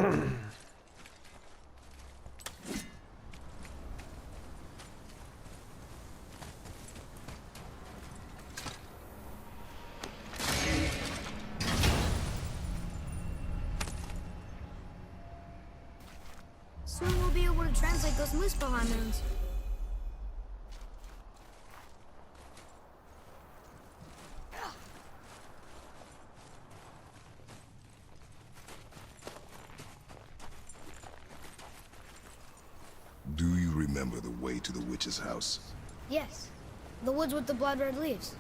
Soon we'll be able to translate those Muspelheim runes. Do you remember the way to the witch's house? Yes. The woods with the blood-red leaves.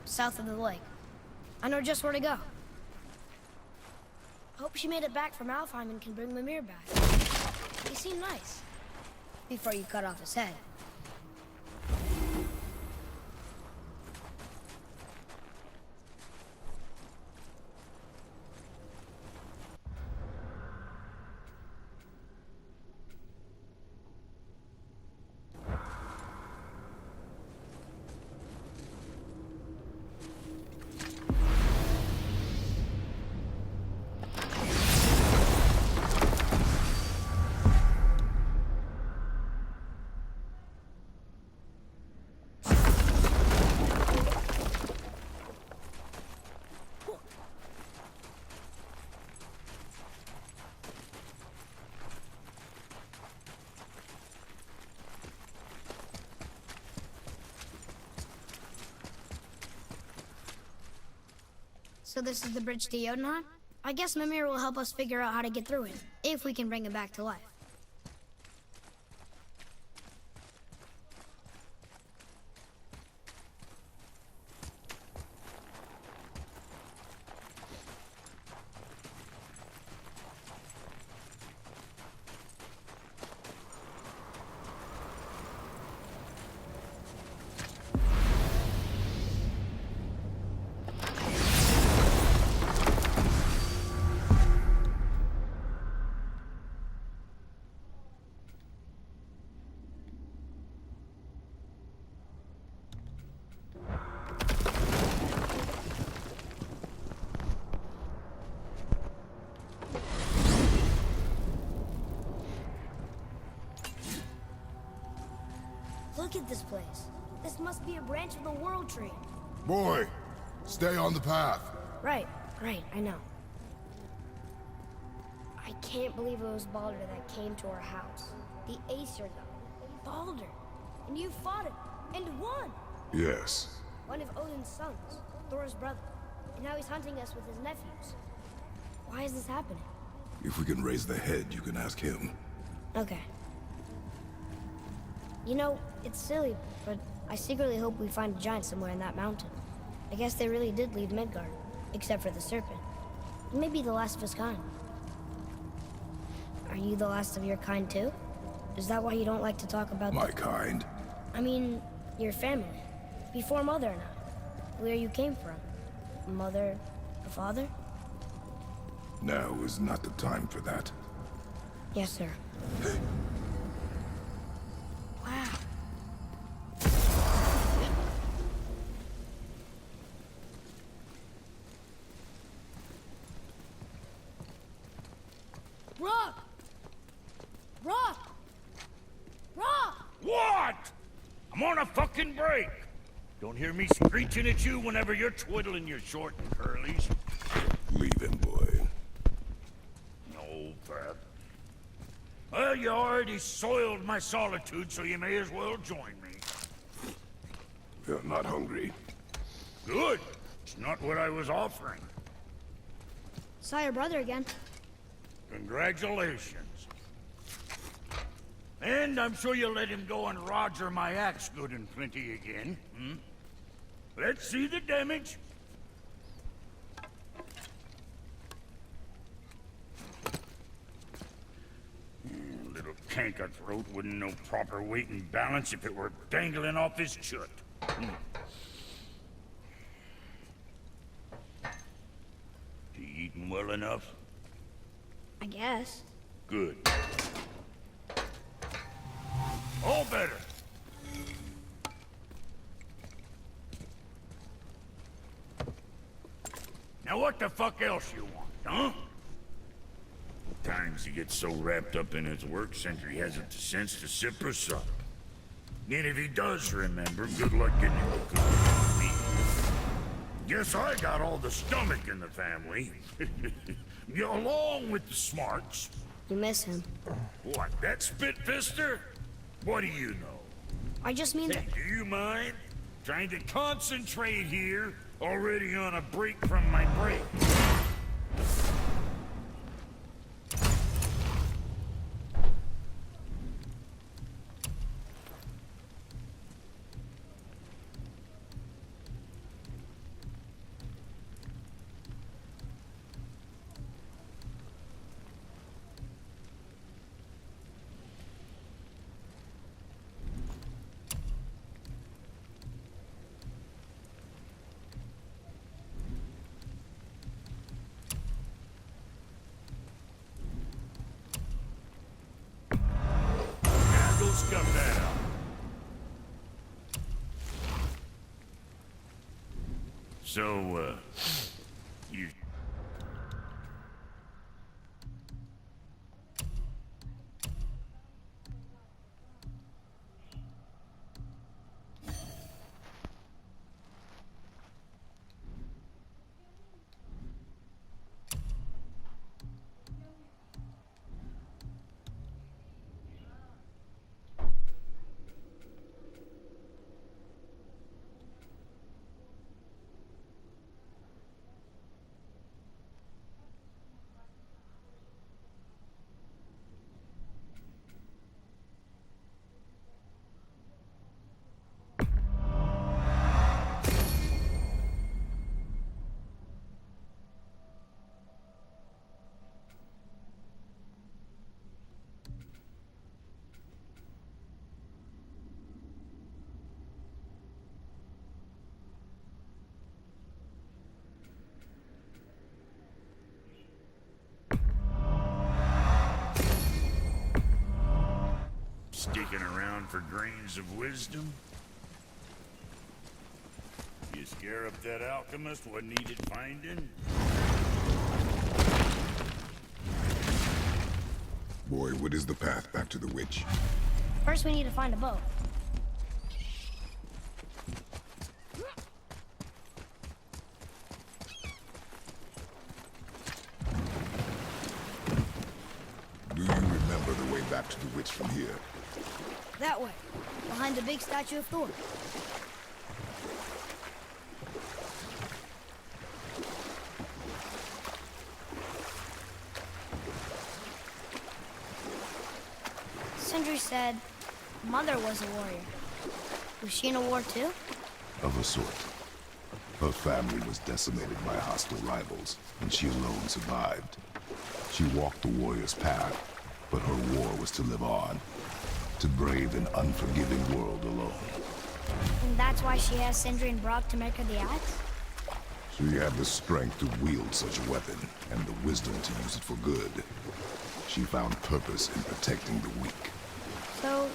South of the lake. I know just where to go. Hope she made it back from Alfheim and can bring Mimir back. He seemed nice. Before you cut off his head. So this is the bridge to Jotunheim? I guess Mimir will help us figure out how to get through it, if we can bring him back to life. Look at this place. This must be a branch of the World Tree. Boy, stay on the path. Right, I know. I can't believe it was Baldur that came to our house. The Aesir god. Baldur. And you fought him. And won! Yes. One of Odin's sons. Thor's brother. And now he's hunting us with his nephews. Why is this happening? If we can raise the head, you can ask him. Okay. You know, it's silly, but I secretly hope we find a giant somewhere in that mountain. I guess they really did leave Midgard, except for the serpent. Maybe the last of his kind. Are you the last of your kind too? Is that why you don't like to talk about My kind? I mean, your family. Before Mother and I. Where you came from. Mother, or father? Now is not the time for that. Yes, sir. Wow. Rock! Rock! Rock! What? I'm on a fucking break. Don't hear me screeching at you whenever you're twiddling your short and curlies. Leave him, boy. No, Pat. Well, you already soiled my solitude, so you may as well join me. You're not hungry. Good. It's not what I was offering. Saw your brother again. Congratulations. And I'm sure you'll let him go and Roger my axe good and plenty again, hmm? Let's see the damage. Little canker-throat wouldn't know proper weight and balance if it were dangling off his chut. You eating well enough? I guess. Good. All better. Now what the fuck else you want, huh? Times he gets so wrapped up in his work, Sentry hasn't the sense to sip or sup. And if he does remember, good luck getting him to cook me. Guess I got all the stomach in the family. Along with the smarts. You miss him. What, that spit-fister? What do you know? I just mean that... Hey, do you mind? Trying to concentrate here, already on a break from my break. Scuff that up. So, you... Sticking around for grains of wisdom? You scare up that alchemist what needed finding? Boy, what is the path back to the witch? First we need to find a boat. Do you remember the way back to the witch from here? That way, behind the big statue of Thor. Sindri said Mother was a warrior. Was she in a war too? Of a sort. Her family was decimated by hostile rivals, and she alone survived. She walked the warrior's path, but her war was to live on. To brave an unforgiving world alone. And that's why she has Sindri and Brock to make her the axe? She had the strength to wield such a weapon, and the wisdom to use it for good. She found purpose in protecting the weak. So,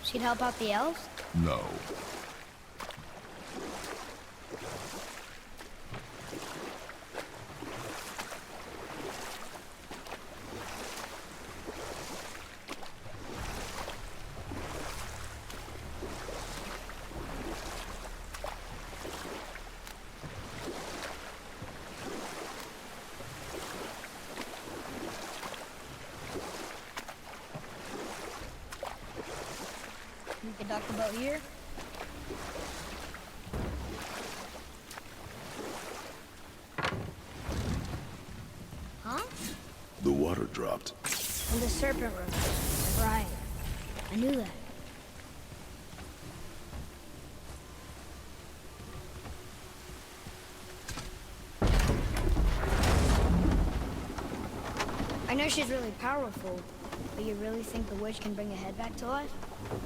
she'd help out the elves? No. We could dock the boat here. Huh? The water dropped. And the serpent rose. Right. I knew that. I know she's really powerful, but you really think the witch can bring a head back to life?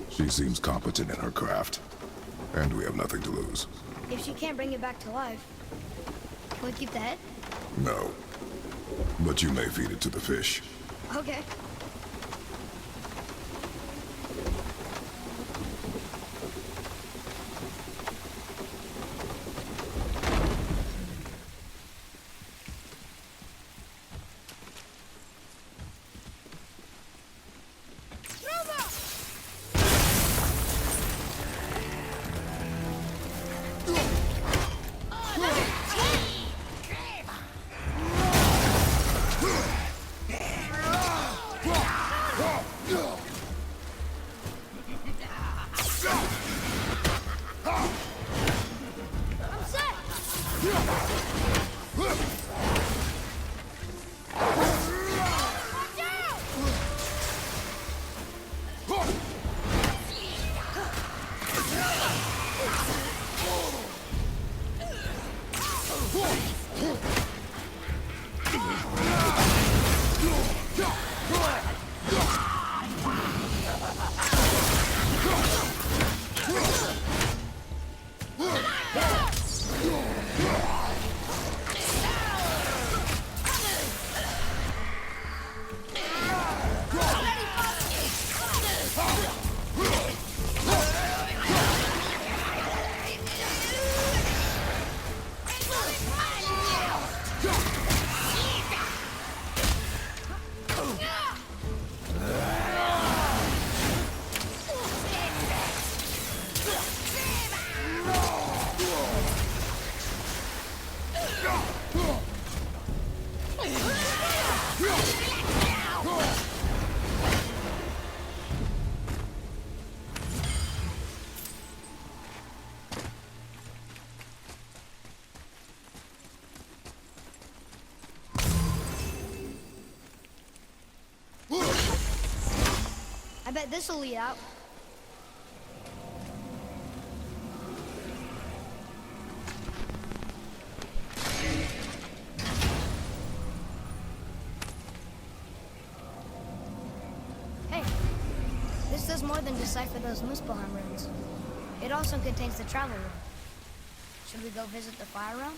She seems competent in her craft, and we have nothing to lose. If she can't bring it back to life, can we keep the head? No. But you may feed it to the fish. Okay. bet this'll lead out. Hey, this does more than decipher those Muspelheim runes. It also contains the travel rune. Should we go visit the fire realm?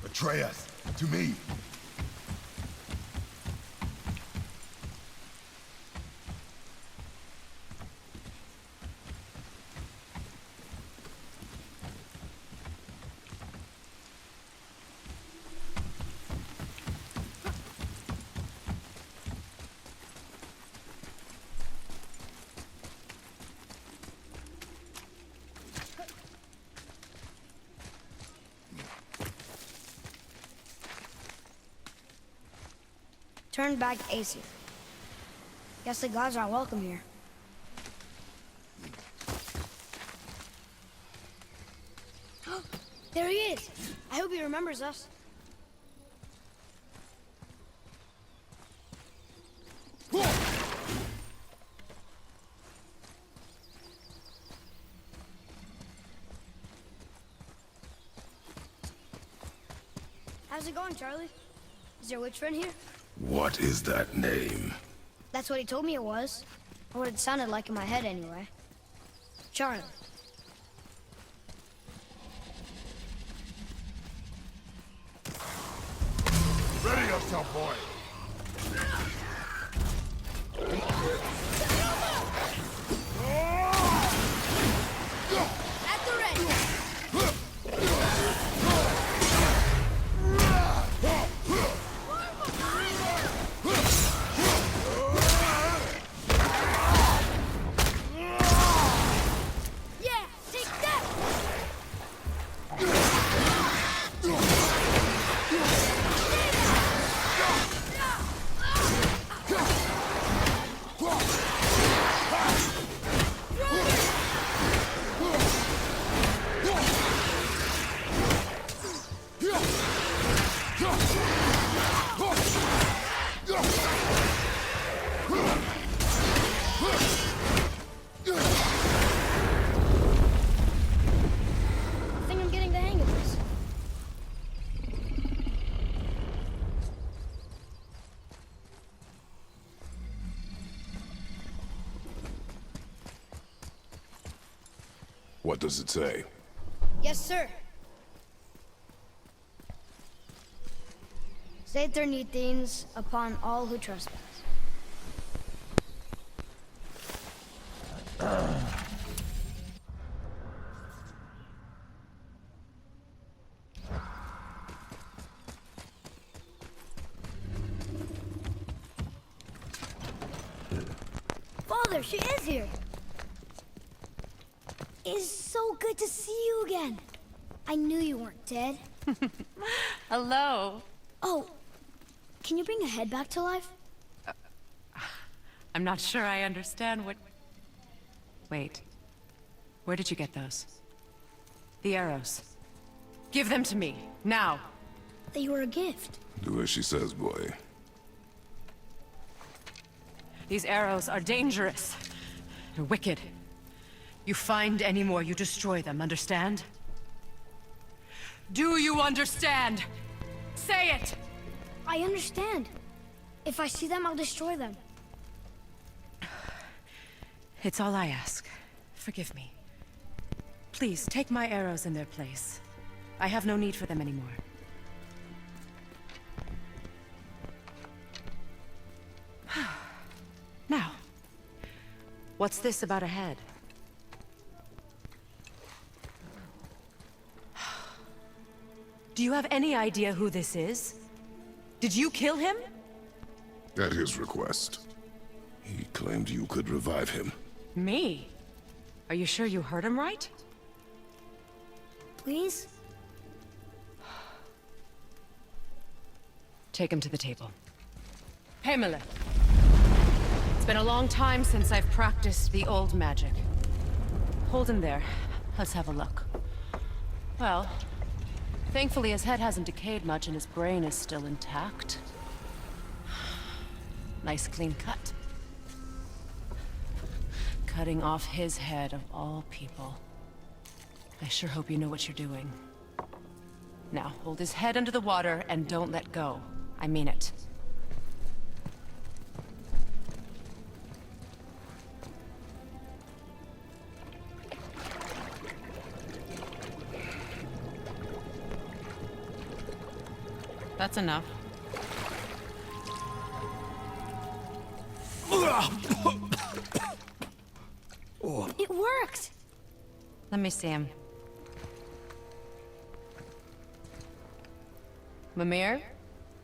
Atreus, to me. Turn back Aesir. Guess the gods aren't welcome here. There he is! I hope he remembers us. How's it going, Charlie? Is your witch friend here? What is that name? That's what he told me it was. Or what it sounded like in my head anyway. Charlie. Ready yourself, boy. At the ready! Yeah! Take that! I think I'm getting the hang of this. What does it say? Yes, sir. Saith things upon all who trespass. Father, she is here. It's so good to see you again. I knew you weren't dead. Hello. Oh, can you bring a head back to life? I'm not sure I understand what... Wait. Where did you get those? The arrows. Give them to me, now. They were a gift. Do as she says, boy. These arrows are dangerous. They're wicked. You find any more, you destroy them, understand? Do you understand? Say it! I understand. If I see them, I'll destroy them. It's all I ask. Forgive me. Please, take my arrows in their place. I have no need for them anymore. Now, what's this about a head? Do you have any idea who this is? Did you kill him? At his request. He claimed you could revive him. Me? Are you sure you heard him right? Please? Take him to the table. Pamela. It's been a long time since I've practiced the old magic. hold him there. Let's have a look. Well, thankfully his head hasn't decayed much and his brain is still intact. Nice clean cut. Cutting off his head of all people. I sure hope you know what you're doing. Now, hold his head under the water and don't let go. I mean it. That's enough. It worked! Let me see him. Mimir?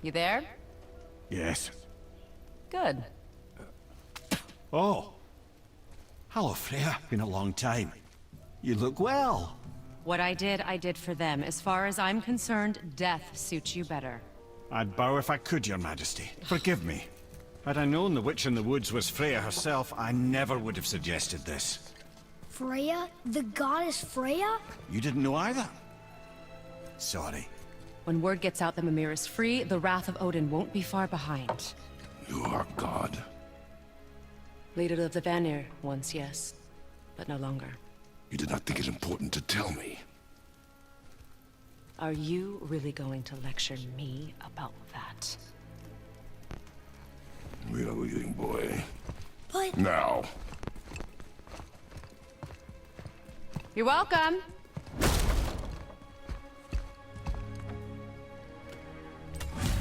You there? Yes. Good. Oh. Hello, Freya. Been a long time. You look well. What I did for them. As far as I'm concerned, death suits you better. I'd bow if I could, Your Majesty. Forgive me. Had I known the witch in the woods was Freya herself, I never would have suggested this. Freya? The goddess Freya? You didn't know either? Sorry. When word gets out that Mimir is free, the wrath of Odin won't be far behind. You are God. Leader of the Vanir, once, yes. But no longer. You did not think it important to tell me. Are you really going to lecture me about that? We are leaving, boy. But... Now. You're welcome!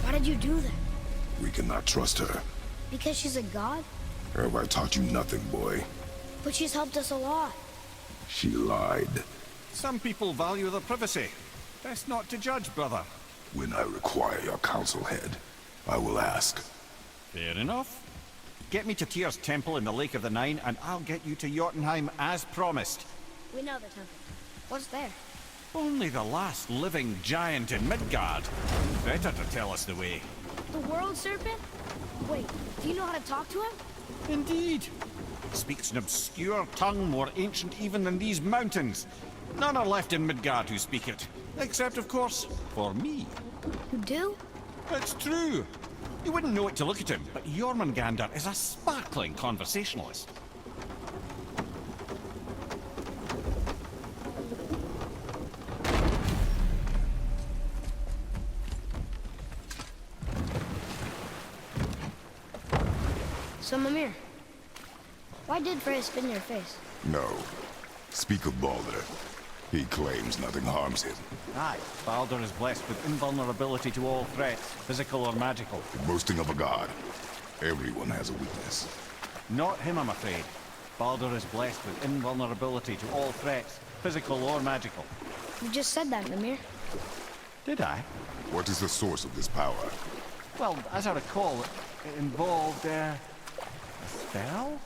Why did you do that? We cannot trust her. Because she's a god? Have I taught you nothing, boy? But she's helped us a lot. She lied. Some people value their privacy. Best not to judge, brother. When I require your counsel head, I will ask. Fair enough. Get me to Tyr's temple in the Lake of the Nine, and I'll get you to Jotunheim as promised. We know the temple. What's there? Only the last living giant in Midgard. Better to tell us the way. The world serpent? Wait, do you know how to talk to him? Indeed. Speaks an obscure tongue more ancient even than these mountains. None are left in Midgard who speak it. Except, of course, for me. You do? It's true. You wouldn't know it to look at him, but Jormungandr is a sparkling conversationalist. So, Mimir, why did Freya spit in your face? No. Speak of Baldur. He claims nothing harms him. Aye, Baldur is blessed with invulnerability to all threats, physical or magical. The boasting of a god. Everyone has a weakness. Not him, I'm afraid. Baldur is blessed with invulnerability to all threats, physical or magical. You just said that, Mimir. Did I? What is the source of this power? Well, as I recall, it involved, a spell?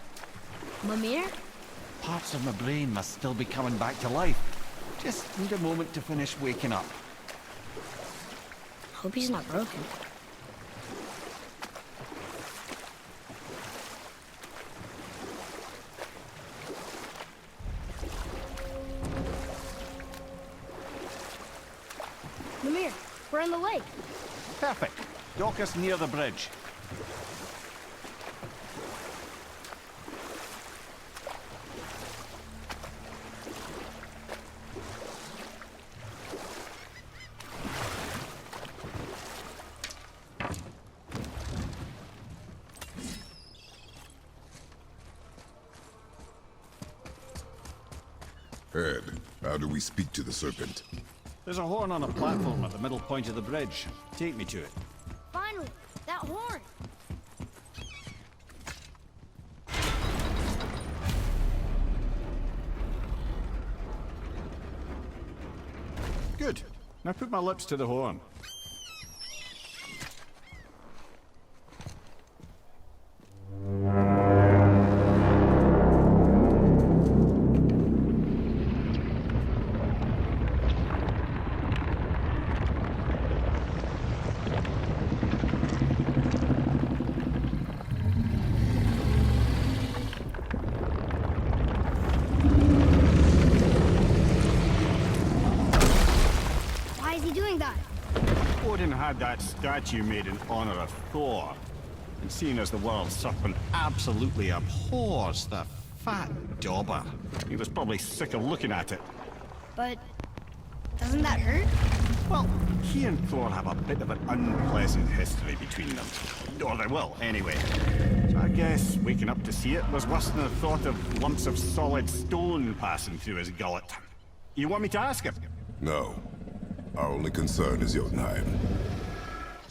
Mimir? Parts of my brain must still be coming back to life. Just need a moment to finish waking up. Hope he's not broken. Mimir, we're in the lake. Perfect. Dock us near the bridge. Ed, how do we speak to the serpent? There's a horn on a platform at the middle point of the bridge. Take me to it. Finally, that horn. Good. Now put my lips to the horn. had that statue made in honor of Thor. And seeing as the world serpent absolutely abhors the fat dauber, he was probably sick of looking at it. But doesn't that hurt? Well, he and Thor have a bit of an unpleasant history between them. Or they will, anyway. So I guess waking up to see it was worse than the thought of lumps of solid stone passing through his gullet. You want me to ask him? No. Our only concern is Jotunheim.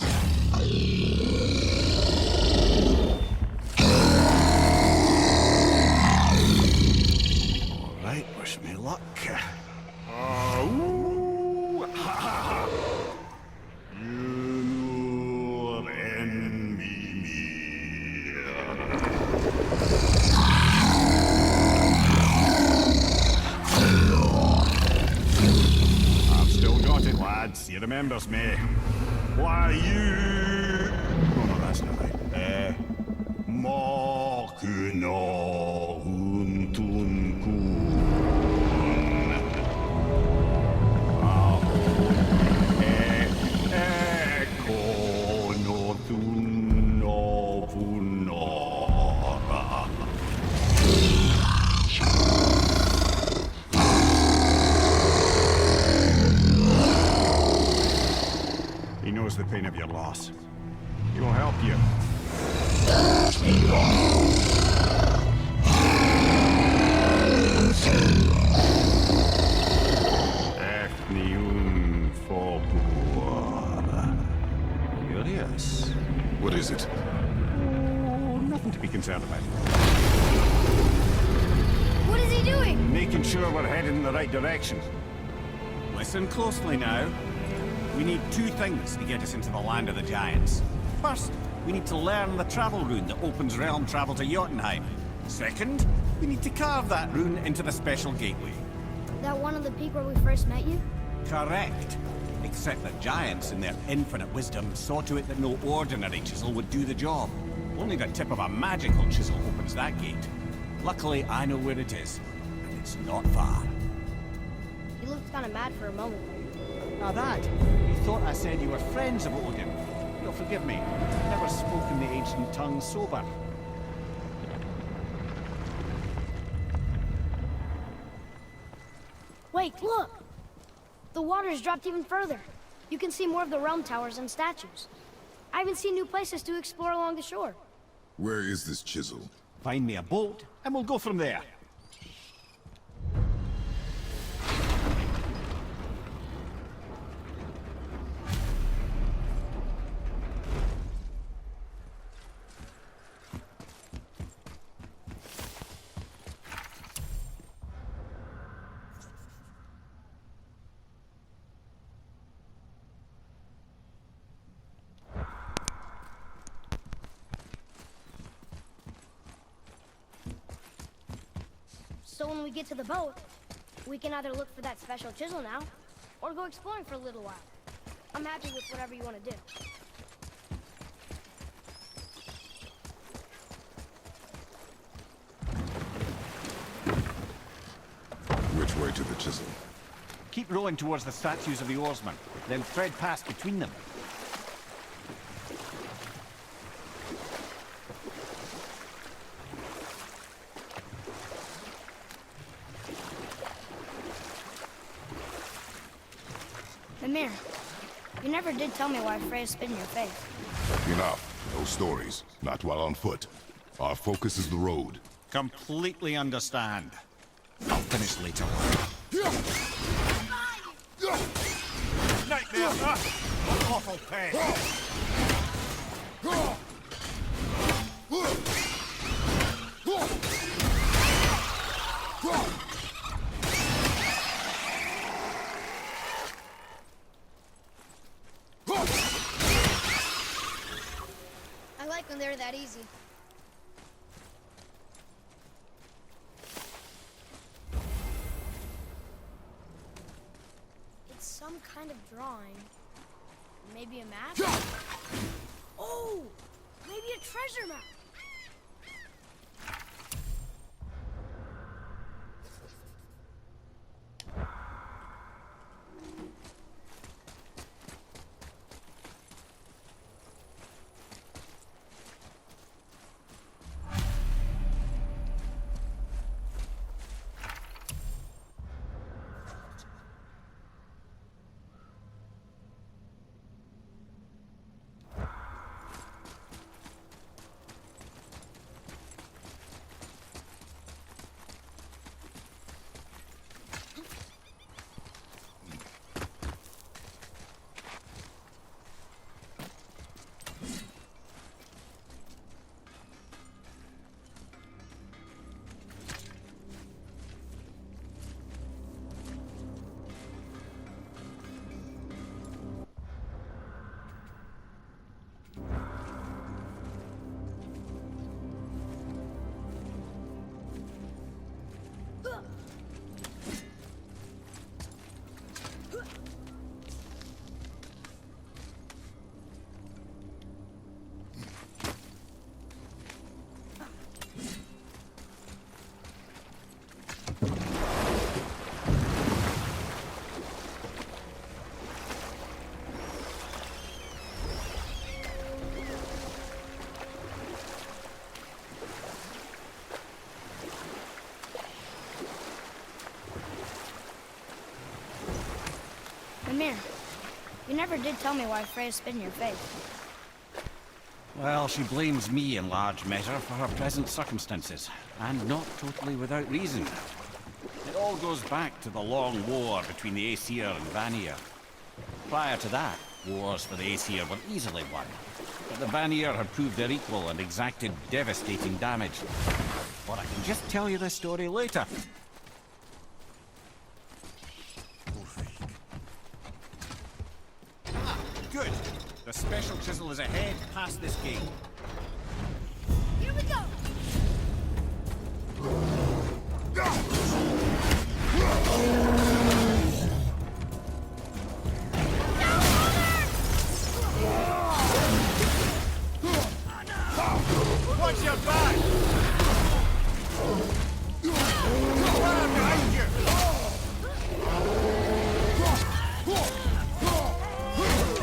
All right, wish me luck. Ooh, ha, ha, ha. Yilani and Mimir. I've still got it, lads. He remembers me. Why you? Oh no, that's not right. Makuna untun kun. He knows the pain of your loss. He will help you. Curious. What is it? Oh, nothing to be concerned about. What is he doing? Making sure we're heading in the right direction. Listen closely now. We need two things to get us into the land of the giants. First, we need to learn the travel rune that opens realm travel to Jotunheim. Second, we need to carve that rune into the special gateway. That one of the peak where we first met you? Correct. Except that giants, in their infinite wisdom, saw to it that no ordinary chisel would do the job. Only the tip of a magical chisel opens that gate. Luckily, I know where it is, and it's not far. He looked kind of mad for a moment. Now that, you thought I said you were friends of Odin. You'll forgive me. I've never spoken the ancient tongue sober. Wait, look! The water's dropped even further. You can see more of the realm towers and statues. I even see new places to explore along the shore. Where is this chisel? Find me a boat, and we'll go from there. So when we get to the boat, we can either look for that special chisel now, or go exploring for a little while. I'm happy with whatever you want to do. Which way to the chisel? Keep rowing towards the statues of the oarsmen, then thread past between them. Mimir, you never did tell me why Freya spit in your face. Enough. No stories. Not while on foot. Our focus is the road. Completely understand. I'll finish later. Nightmare! What awful pain! I like when they're that easy. It's some kind of drawing. Maybe a map? Oh! Maybe a treasure map! never did tell me why Freya spit in your face. Well, she blames me in large measure for her present circumstances, and not totally without reason. It all goes back to the long war between the Aesir and Vanir. Prior to that, wars for the Aesir were easily won, but the Vanir had proved their equal and exacted devastating damage. But I can just tell you this story later. Ah, good. The special chisel is ahead past this gate. Here we go! Watch your back! Fire behind you!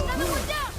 Another one down!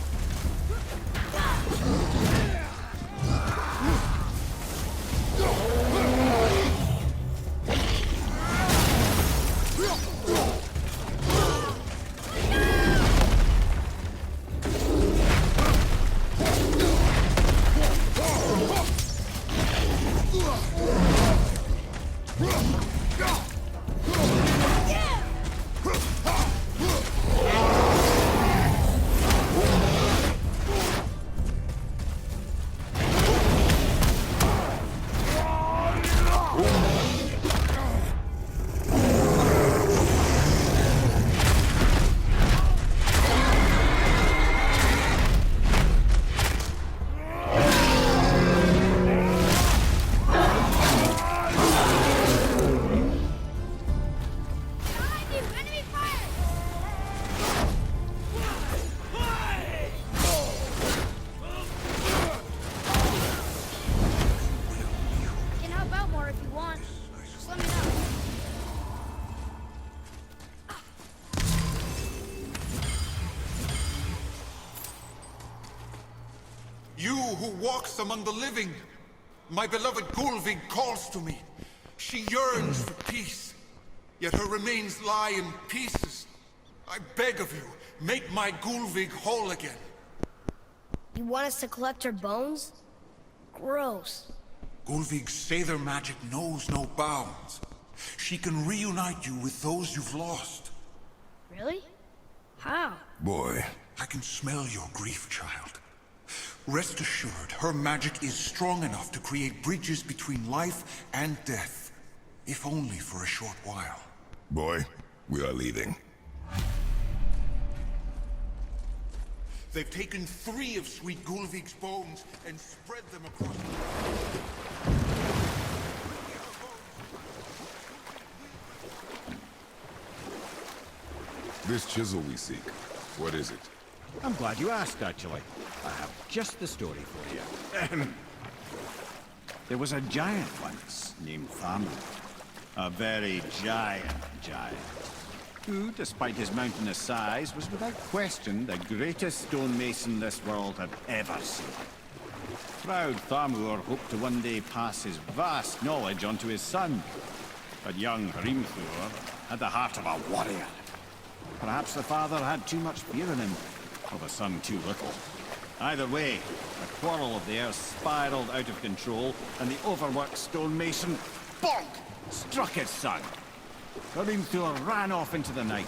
You who walks among the living, my beloved Gulvig calls to me. She yearns for peace, yet her remains lie in pieces. I beg of you, make my Gulvig whole again. You want us to collect her bones? Gross. Gulvig's Sather magic knows no bounds. She can reunite you with those you've lost. Really? How? Boy. I can smell your grief, child. Rest assured, her magic is strong enough to create bridges between life and death. If only for a short while. Boy, we are leaving. They've taken 3 of Sweet Gulvig's bones and spread them across This chisel we seek, what is it? I'm glad you asked, actually. I have just the story for you. There was a giant once, named Thamur. A very giant, who, despite his mountainous size, was without question the greatest stonemason this world had ever seen. Proud Thamur hoped to one day pass his vast knowledge on to his son. But young Hrimthur had the heart of a warrior. Perhaps the father had too much fear in him, or the son too little. Either way, the quarrel of theirs spiraled out of control, and the overworked stonemason, bonk, struck his son. Hrimthur ran off into the night.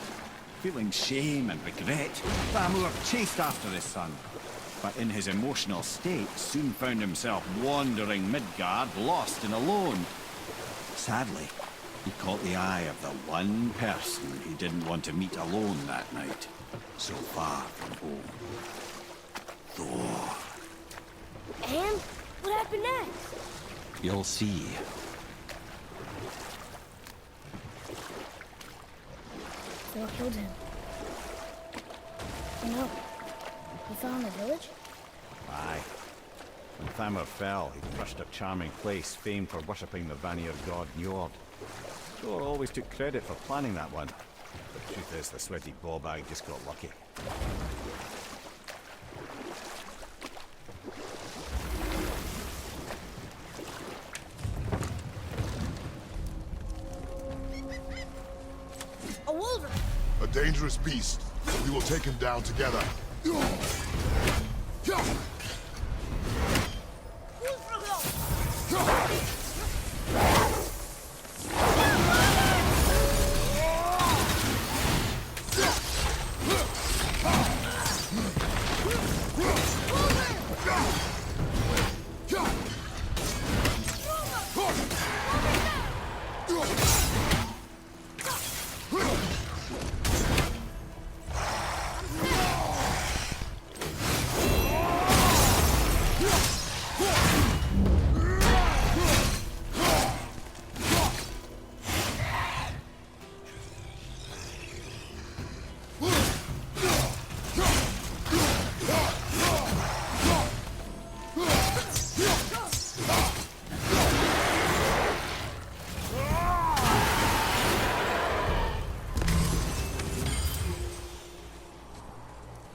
Feeling shame and regret, Thamur chased after his son. But in his emotional state, soon found himself wandering Midgard, lost and alone. Sadly, he caught the eye of the one person he didn't want to meet alone that night, so far from home. Thor. And? What happened next? You'll see. Thor killed him. No. He fell in the village? Aye. When Thamur fell, he crushed a charming place famed for worshipping the Vanir god Njord. Thor always took credit for planning that one. But the truth is, the sweaty ballbag just got lucky. A wolverine! A dangerous beast. We will take him down together.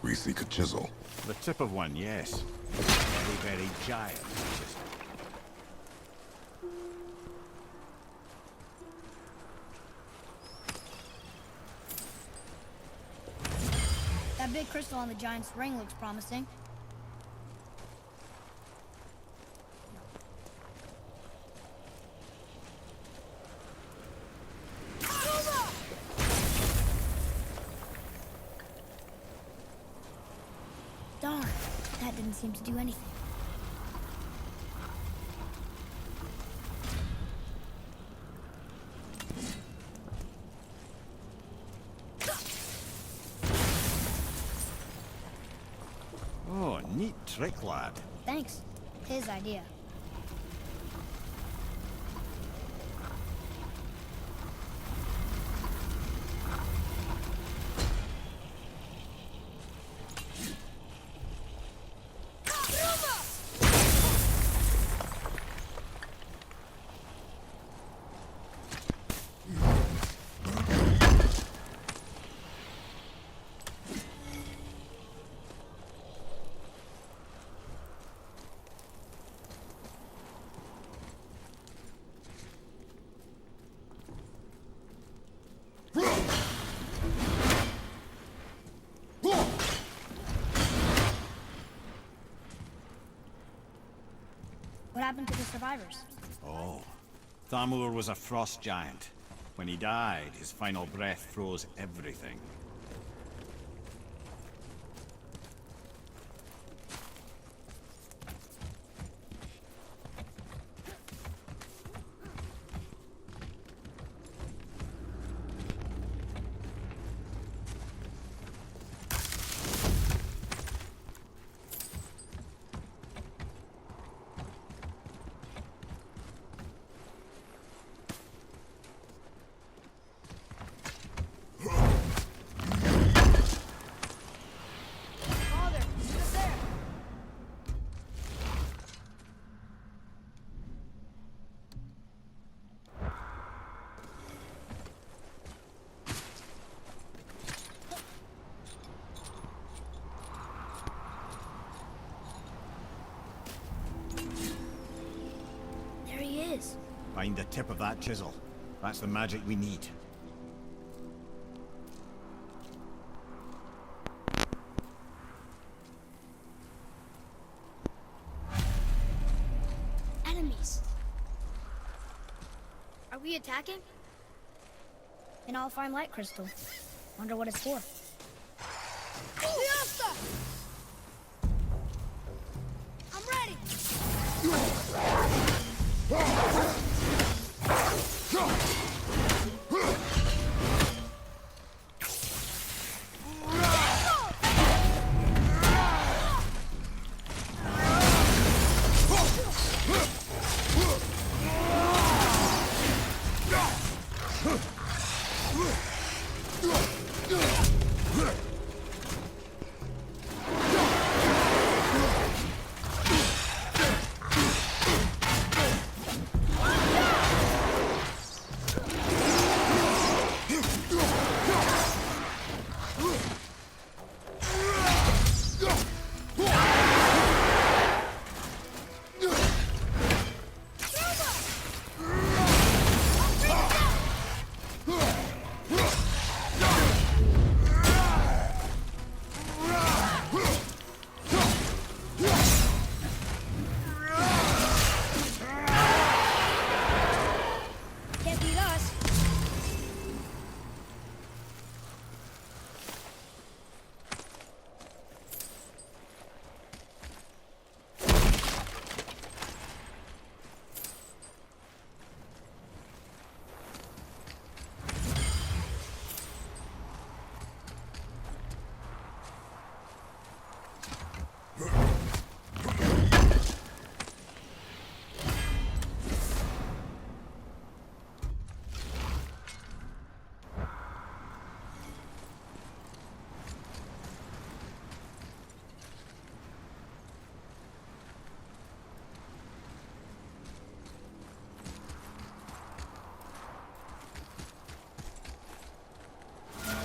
We seek a chisel. The tip of one, yes. Very, very giant chisel. That big crystal on the giant's ring looks promising. Darn, that didn't seem to do anything. Oh, neat trick, lad. Thanks. His idea. What happened to the survivors? Oh, Thamur was a frost giant. When he died, his final breath froze everything. There he is. Find the tip of that chisel. That's the magic we need. Enemies. Are we attacking? An all-fine light crystal. Wonder what it's for. I'm ready.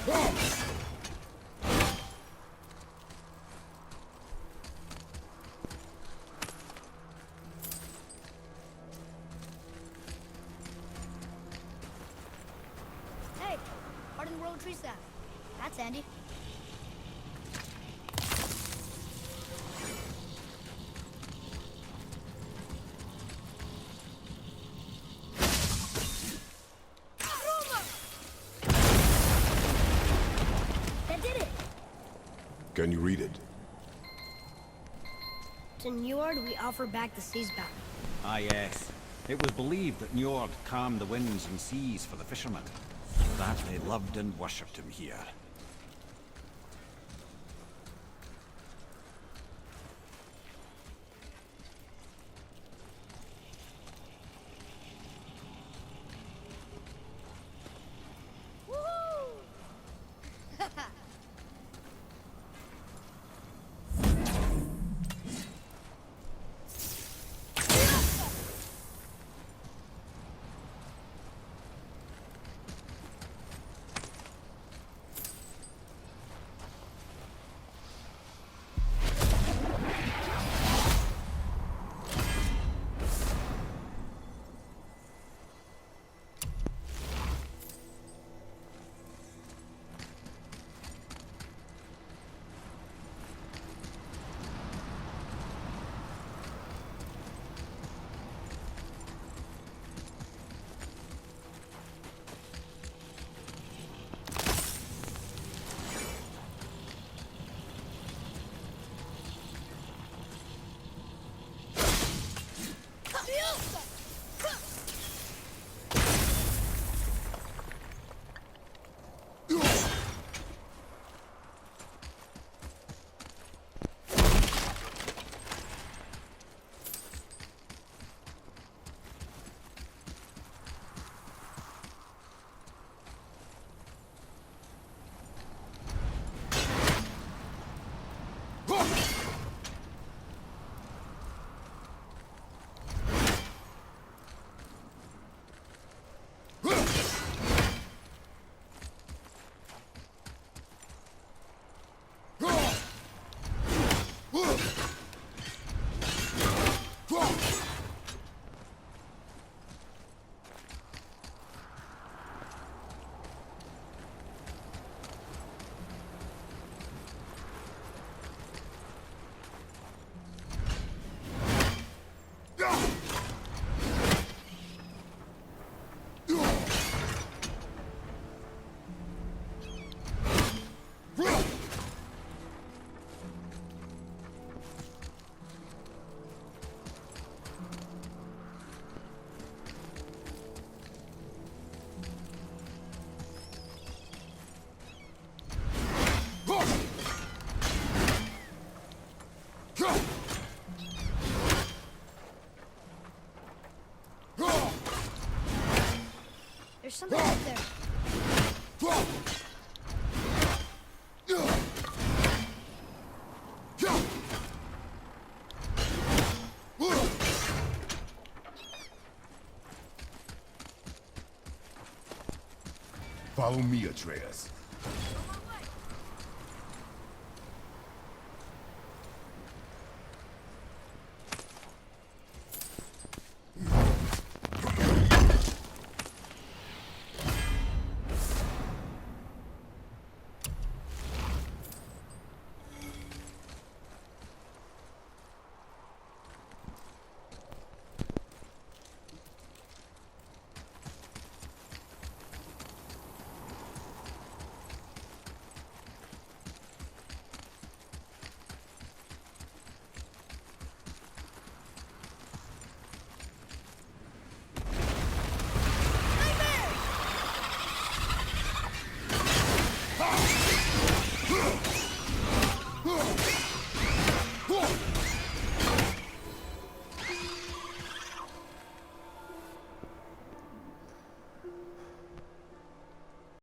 Hey, hardened road tree staff. That's handy. That did it. Can you read it? To Njord, we offer back the sea's bounty. Ah, yes. It was believed that Njord calmed the winds and seas for the fishermen. For that they loved and worshipped him here. There's something up there. Follow me, Atreus.